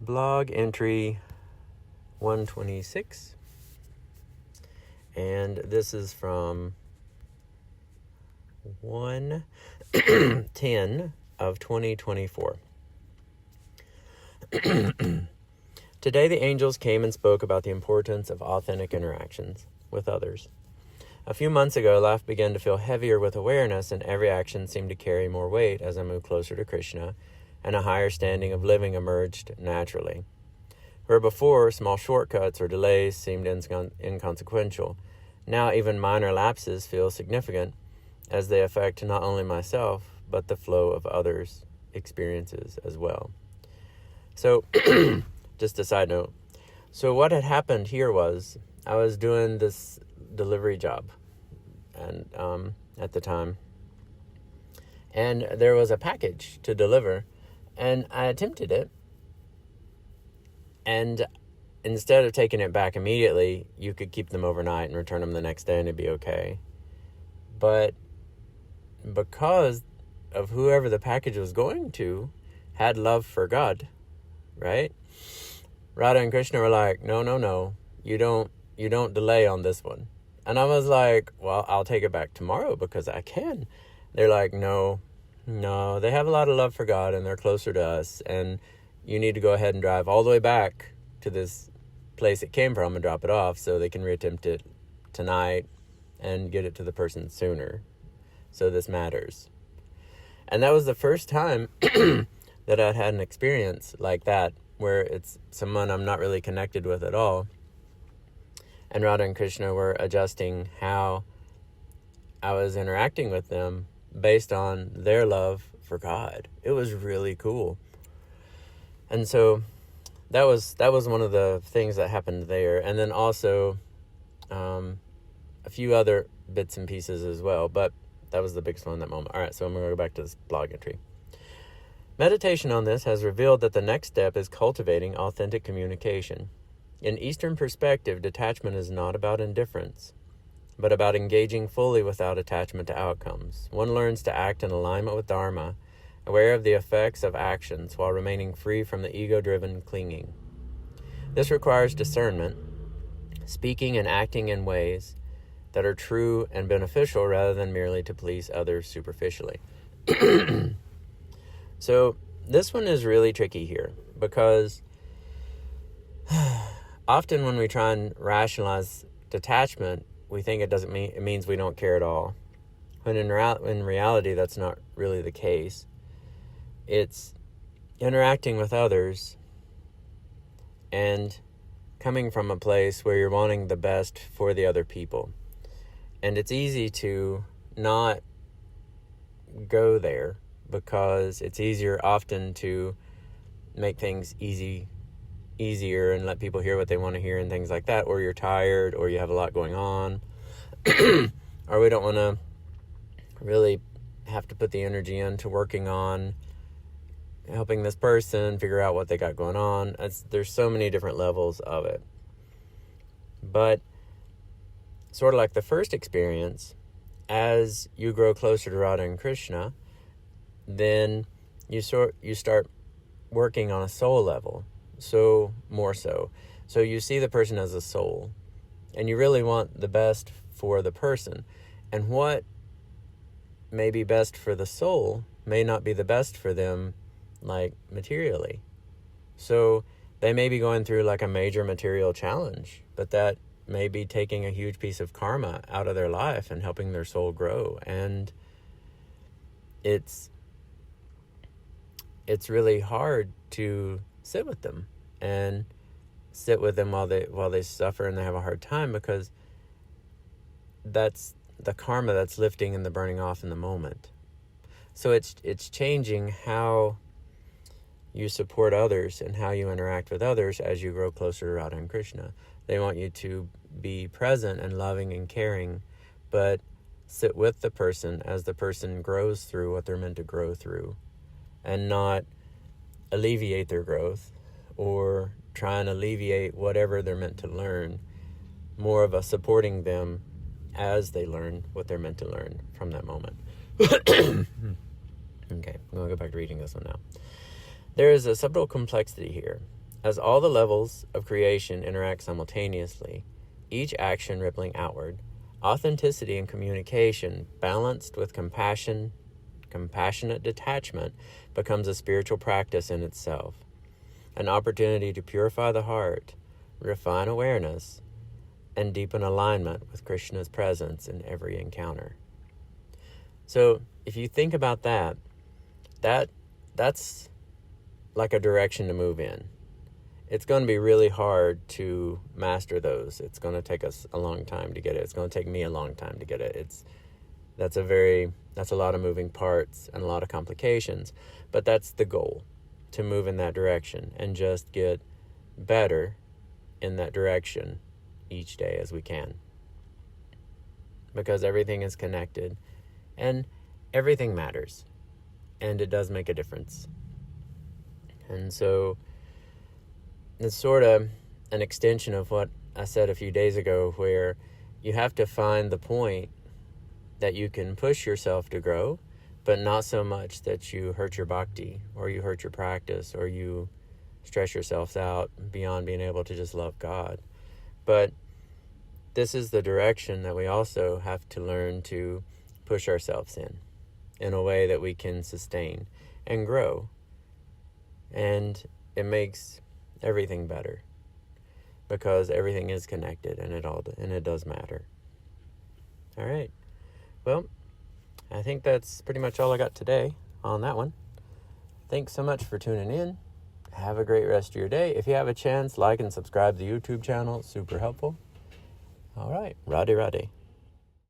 Blog entry 126, and this is from 1/10 of 2024. Today the angels came and spoke about the importance of authentic interactions with others. A few months ago, life began to feel heavier with awareness, and every action seemed to carry more weight as I moved closer to Krishna, and a higher standing of living emerged naturally. Where before, small shortcuts or delays seemed inconsequential, now even minor lapses feel significant as they affect not only myself, but the flow of others' experiences as well. So, just a side note. So what had happened here was I was doing this delivery job and at the time, and there was a package to deliver, and I attempted it, and instead of taking it back immediately, you could keep them overnight and return them the next day and it'd be okay. But because of whoever the package was going to had love for God, right? Rādhā and Krishna were like, no, you don't delay on this one. And I was like, well, I'll take it back tomorrow because I can. They're like, no, they have a lot of love for God and they're closer to us, and you need to go ahead and drive all the way back to this place it came from and drop it off so they can reattempt it tonight and get it to the person sooner. So this matters. And that was the first time that I'd had an experience like that, where it's someone I'm not really connected with at all. And Rādhā and Krishna were adjusting how I was interacting with them based on their love for God. It was really cool. And so that was one of the things that happened there. And then also a few other bits and pieces as well. But that was the biggest one in that moment. All right, so I'm going to go back to this blog entry. Meditation on this has revealed that the next step is cultivating authentic communication. In Eastern perspective, detachment is not about indifference, but about engaging fully without attachment to outcomes. One learns to act in alignment with Dharma, aware of the effects of actions while remaining free from the ego-driven clinging. This requires discernment, speaking and acting in ways that are true and beneficial rather than merely to please others superficially. So this one is really tricky here because often when we try and rationalize detachment, we think it means we don't care at all. When in reality, that's not really the case. It's interacting with others and coming from a place where you're wanting the best for the other people. And it's easy to not go there because it's easier often to make things easier and let people hear what they want to hear and things like that, or you're tired, or you have a lot going on, or we don't want to really have to put the energy into working on helping this person figure out what they got going on. There's so many different levels of it. But sort of like the first experience, as you grow closer to Rādhā and Krishna, then you start working on a soul level, so more so. So you see the person as a soul, and you really want the best for the person. And what may be best for the soul may not be the best for them, like materially. So they may be going through like a major material challenge, but that may be taking a huge piece of karma out of their life and helping their soul grow. And it's really hard to sit with them while they suffer and they have a hard time, because that's the karma that's lifting and the burning off in the moment. So it's changing how you support others and how you interact with others as you grow closer to Rādhā and Krishna. They want you to be present and loving and caring, but sit with the person as the person grows through what they're meant to grow through, and not alleviate their growth or try and alleviate whatever they're meant to learn. More of a supporting them as they learn what they're meant to learn from that moment. Okay, I'm going to go back to reading this one now. There is a subtle complexity here. As all the levels of creation interact simultaneously, each action rippling outward, authenticity and communication, balanced with compassionate detachment, becomes a spiritual practice in itself, an opportunity to purify the heart, refine awareness, and deepen alignment with Krishna's presence in every encounter. So if you think about that's like a direction to move in. It's going to be really hard to master those. It's going to take us a long time to get it. It's going to take me a long time to get it. That's a lot of moving parts and a lot of complications, but that's the goal, to move in that direction and just get better in that direction each day as we can. Because everything is connected and everything matters, and it does make a difference. And so it's sort of an extension of what I said a few days ago, where you have to find the point that you can push yourself to grow, but not so much that you hurt your bhakti, or you hurt your practice, or you stress yourselves out beyond being able to just love God. But this is the direction that we also have to learn to push ourselves in a way that we can sustain and grow. And it makes everything better, because everything is connected, and it does matter. All right. Well, I think that's pretty much all I got today on that one. Thanks so much for tuning in. Have a great rest of your day. If you have a chance, like and subscribe to the YouTube channel. It's super helpful. All right. Rādhā, Rādhā.